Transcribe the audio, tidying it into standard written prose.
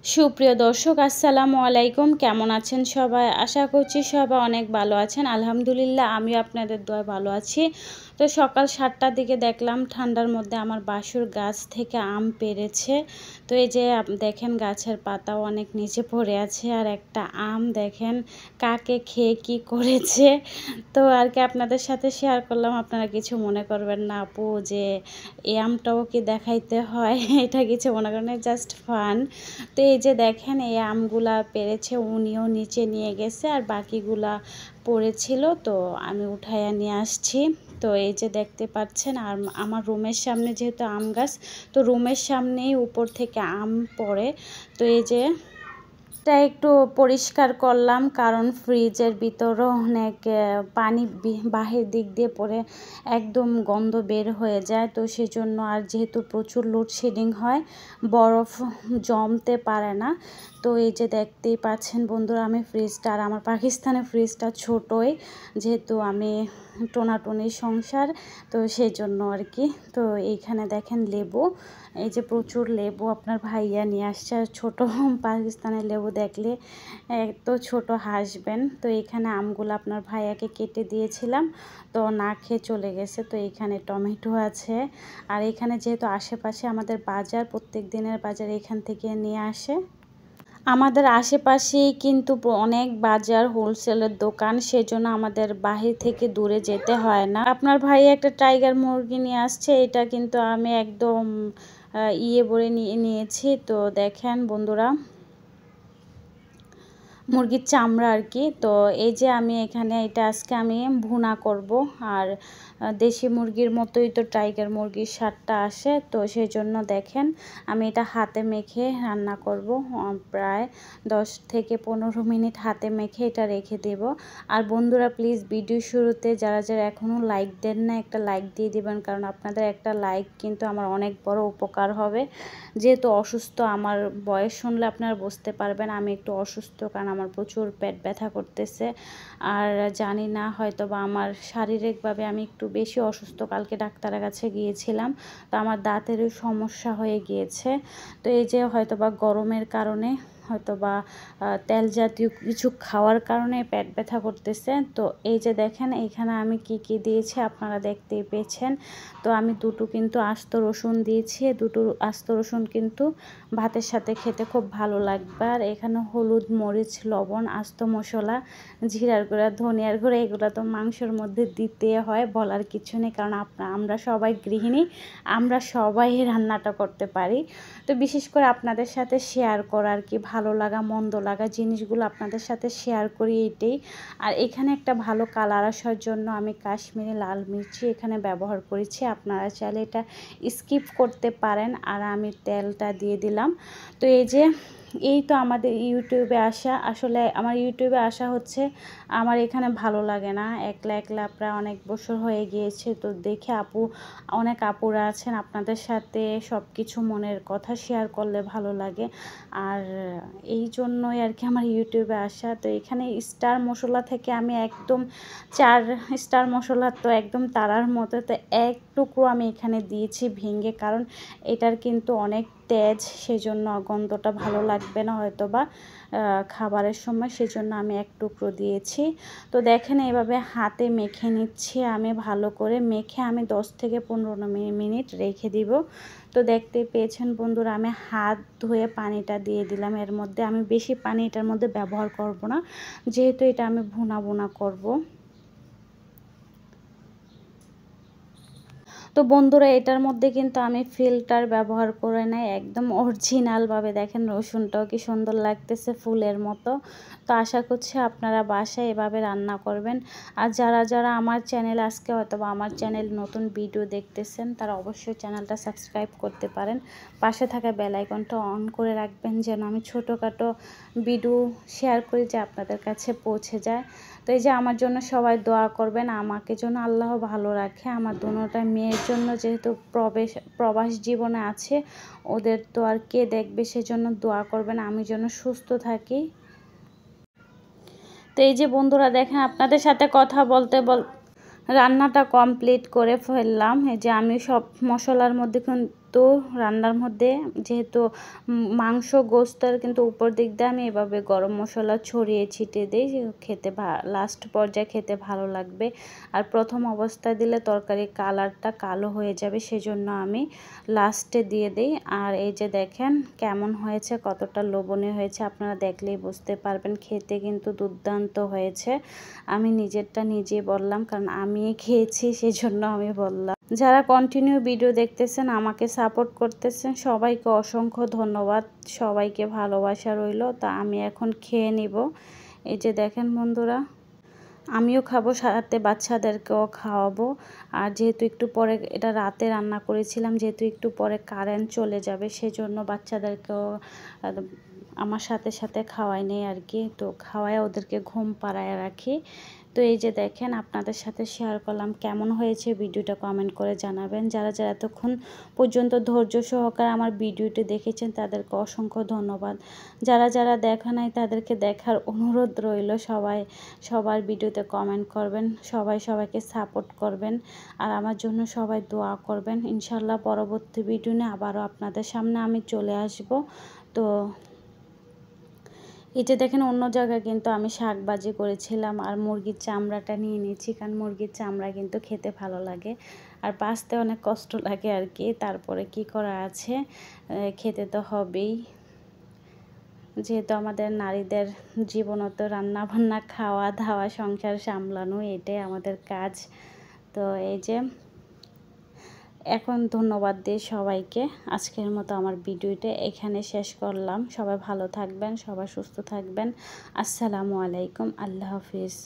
সুপ্রিয় দর্শক আসসালামু আলাইকুম, কেমন আছেন সবাই? আশা করছি সবাই অনেক ভালো আছেন। আলহামদুলিল্লাহ আমিও আপনাদের দোয়ায় ভালো আছি। তো সকাল 7টার দিকে দেখলাম ঠান্ডার মধ্যে আমার বাসুর গাছ থেকে আম পেড়েছে। তো এই যে দেখেন গাছের পাতাও অনেক নিচে পড়ে আছে, আর একটা আম দেখেন কাকে খেয়ে কি করেছে। তো আর কি আপনাদের সাথে শেয়ার করলাম, আপনারা কিছু মনে করবেন না আপু যে এই আমটাও কি দেখাইতে হয়। এটা কিছু মনে করেন না, জাস্ট ফান। তো এই যে দেখেন এই আমগুলা পেরেছে, উনিও নিচে নিয়ে গেছে, আর বাকিগুলা পড়েছিল তো আমি উঠাইয়া নিয়ে আসছি। তো এই যে দেখতে পাচ্ছেন, আর আমার রুমের সামনে যেহেতু আম গাছ, তো রুমের সামনেই উপর থেকে আম পড়ে। তো এই যে এটা একটু পরিষ্কার করলাম, কারণ ফ্রিজের ভিতরও অনেক পানি বাহির দিক দিয়ে পড়ে একদম গন্ধ বের হয়ে যায়। তো সেজন্য, আর যেহেতু প্রচুর লোডশেডিং হয়, বরফ জমতে পারে না। তো এই যে দেখতেই পাচ্ছেন বন্ধুরা, আমি ফ্রিজটা, আর আমার পাকিস্তানের ফ্রিজটা ছোটোই, যেহেতু আমি টোনাটুনি সংসার, তো সেই জন্য আর কি। তো এইখানে দেখেন লেবু, এই যে প্রচুর লেবু আপনার ভাইয়া নিয়ে আসছে। আর ছোটো পাকিস্তানের লেবু দেখলে তো ছোট হাসবেন। তো এখানে আমগুলো আপনার ভাইয়াকে কেটে দিয়েছিলাম, তো না খেয়ে চলে গেছে। তো এখানে টমেটো আছে, আর এখানে যেহেতু আশেপাশে আমাদের বাজার, প্রত্যেক দিনের বাজার এখান থেকে নিয়ে আসে। আমাদের আশেপাশেই কিন্তু অনেক বাজার, হোলসেলের দোকান, সেজন্য আমাদের বাহির থেকে দূরে যেতে হয় না। আপনার ভাই একটা টাইগার মুরগি নিয়ে আসছে, এটা কিন্তু আমি একদম বলে নিয়েছি। তো দেখেন বন্ধুরা, মুরগির চামড়া আর কি। তো এই যে আমি এখানে এটা আজকে আমি ভুনা করব, আর দেশি মুরগির মতোই তো টাইগার মুরগির স্বাদটা আসে। তো সেই জন্য দেখেন আমি এটা হাতে মেখে রান্না করব, প্রায় 10 থেকে 15 মিনিট হাতে মেখে এটা রেখে দেব। আর বন্ধুরা প্লিজ ভিডিও শুরুতে যারা যারা এখনও লাইক দেন না, একটা লাইক দিয়ে দেবেন, কারণ আপনাদের একটা লাইক কিন্তু আমার অনেক বড় উপকার হবে। যেহেতু অসুস্থ, আমার বয়স শুনলে আপনারা বুঝতে পারবেন আমি একটু অসুস্থ, কারণ আমার প্রচুর পেট ব্যথা করতেছে। আর জানি না, হয়তো বা আমার শারীরিকভাবে আমি একটু বেশি অসুস্থ। কালকে ডাক্তারের কাছে গিয়েছিলাম, তো আমার দাঁতেরও সমস্যা হয়ে গিয়েছে। তো এই যে হয়তো বা গরমের কারণে, হয়তো বা তেল জাতীয় কিছু খাওয়ার কারণে পেট ব্যথা করতেছে। তো এই যে দেখেন এইখানে আমি কি কি দিয়েছি আপনারা দেখতেই পেয়েছেন। তো আমি দুটো কিন্তু আস্ত রসুন দিয়েছি, দুটো আস্ত রসুন কিন্তু ভাতের সাথে খেতে খুব ভালো লাগবে। আর এখানে হলুদ, মরিচ, লবণ, আস্ত মশলা, জিরার গুঁড়া, ধনিয়ার গুঁড়া, এগুলো তো মাংসের মধ্যে দিতে হয়, বলার কিছু নেই, কারণ আমরা সবাই গৃহিণী, আমরা সবাই রান্নাটা করতে পারি। তো বিশেষ করে আপনাদের সাথে শেয়ার করার কি ভালো লাগা মন্দ লাগা জিনিসগুলো আপনাদের সাথে শেয়ার করি, এইটাই। আর এখানে একটা ভালো কালার আসার জন্য আমি কাশ্মীরি লাল মির্চি এখানে ব্যবহার করেছি, আপনারা চাইলে এটা স্কিপ করতে পারেন। আর আমি তেলটা দিয়ে দিলাম। তো এই তো আমাদের ইউটিউবে আসা, আসলে আমার ইউটিউবে আসা হচ্ছে আমার এখানে ভালো লাগে না, একলা একলা প্রায় অনেক বছর হয়ে গিয়েছে। তো দেখে অনেক আপুরা আছেন, আপনাদের সাথে সব কিছু মনের কথা শেয়ার করলে ভালো লাগে, আর এই জন্যই আর কি আমার ইউটিউবে আসা। তো এখানে স্টার মশলা থেকে আমি একদম 4 স্টার মশলা, তো একদম তারার মতো, তো এক টুকরো আমি এখানে দিয়েছি ভেঙে, কারণ এটার কিন্তু অনেক তেজ, সেজন্য গন্ধটা ভালো লাগবে না হয়তো বা খাবারের সময়, সেজন্য আমি এক টুকরো দিয়েছি। তো দেখেন এইভাবে হাতে মেখে নিচ্ছি আমি, ভালো করে মেখে আমি 10 থেকে 15 মিনিট রেখে দিব। তো দেখতে পেয়েছেন বন্ধুরা, আমি হাত ধুয়ে পানিটা দিয়ে দিলাম এর মধ্যে। আমি বেশি পানি এটার মধ্যে ব্যবহার করব না, যেহেতু এটা আমি ভুনা করব। তো বন্ধুরা এটার মধ্যে কিন্তু আমি ফিল্টার ব্যবহার করে নাই, একদম অরিজিনালভাবে দেখেন রসুনটাও কি সুন্দর লাগতেছে ফুলের মতো। তো আশা করছি আপনারা বাসায় এভাবে রান্না করবেন। আর যারা যারা আমার চ্যানেল আজকে হয়তো বা আমার চ্যানেল নতুন ভিডিও দেখতেছেন, তারা অবশ্যই চ্যানেলটা সাবস্ক্রাইব করতে পারেন, পাশে থাকা বেল আইকনটা অন করে রাখবেন, যেন আমি ছোটোখাটো ভিডিও শেয়ার করি যে আপনাদের কাছে পৌঁছে যায়। তো এই যে আমার জন্য সবাই দোয়া করবেন, আমাকে যেন আল্লাহ ভালো রাখে। আমার দুটোটা মেয়ের জন্য, যেহেতু প্রবাস জীবনে আছে, ওদের তো আর কে দেখবে, সেজন্য দোয়া করবেন আমি যেন সুস্থ থাকি। তো এই যে বন্ধুরা দেখেন, আপনাদের সাথে কথা বলতে রান্নাটা কমপ্লিট করে ফেললাম। এই যে আমি সব মশলার মধ্যে তো রান্নার মধ্যে যেহেতু মাংস গোস্তের কিন্তু উপর দিক দিয়ে আমি এভাবে গরম মশলা ছড়িয়ে ছিটিয়ে দিই, খেতে লাস্ট পর্যায়ে খেতে ভালো লাগবে। আর প্রথম অবস্থায় দিলে তরকারি কালারটা কালো হয়ে যাবে, সেজন্য আমি লাস্টে দিয়ে দিই। আর এই যে দেখেন কেমন হয়েছে, কতটা লোভনীয় হয়েছে, আপনারা দেখলেই বুঝতে পারবেন। খেতে কিন্তু দুর্দান্ত হয়েছে। আমি নিজেরটা নিজেই বললাম, কারণ আমি খেয়েছি সেজন্য আমি বললাম। যারা কন্টিনিউ ভিডিও দেখতেছেন, আমাকে সাপোর্ট করতেছেন, সবাইকে অসংখ্য ধন্যবাদ, সবাইকে ভালোবাসা রইল। তা আমি এখন খেয়ে নিব। এই যে দেখেন বন্ধুরা, আমিও খাবো, সাথে বাচ্চাদেরকেও খাওয়াবো। আর যেহেতু একটু পরে, এটা রাতে রান্না করেছিলাম, যেহেতু একটু পরে কারেন্ট চলে যাবে, সেজন্য বাচ্চাদেরকেও আমার সাথে সাথে খাওয়াই নেই আর কি। তো খাওয়ায় ওদেরকে ঘুম পাড়ায় রাখি। তো এই যে দেখেন, আপনাদের সাথে শেয়ার করলাম। কেমন হয়েছে ভিডিওটা কমেন্ট করে জানাবেন। যারা যারা এতক্ষণ পর্যন্ত ধৈর্য সহকারে আমার ভিডিওটি দেখেছেন, তাদেরকে অসংখ্য ধন্যবাদ। যারা যারা দেখা নাই, তাদেরকে দেখার অনুরোধ রইল। সবার ভিডিওতে কমেন্ট করবেন, সবাইকে সাপোর্ট করবেন, আর আমার জন্য সবাই দোয়া করবেন। ইনশাল্লাহ পরবর্তী ভিডিও নিয়ে আবারও আপনাদের সামনে আমি চলে আসব। তো এই যে দেখেন, অন্য জায়গায় কিন্তু আমি শাক ভাজি করেছিলাম, আর মুরগির চামড়াটা নিয়ে নিয়েছি, কারণ মুরগির চামড়া কিন্তু খেতে ভালো লাগে, আর বাঁচতে অনেক কষ্ট লাগে আর কি। তারপরে কি করা আছে, খেতে তো হবেই, যেহেতু আমাদের নারীদের জীবনত রান্না বান্না, খাওয়া দাওয়া, সংসার সামলানো, এটাই আমাদের কাজ। তো এই যে এখন ধন্যবাদ দিই সবাইকে। আজকের মতো আমার ভিডিওটা এখানে শেষ করলাম। সবাই ভালো থাকবেন, সবাই সুস্থ থাকবেন। আসসালামু আলাইকুম, আল্লাহ হাফিজ।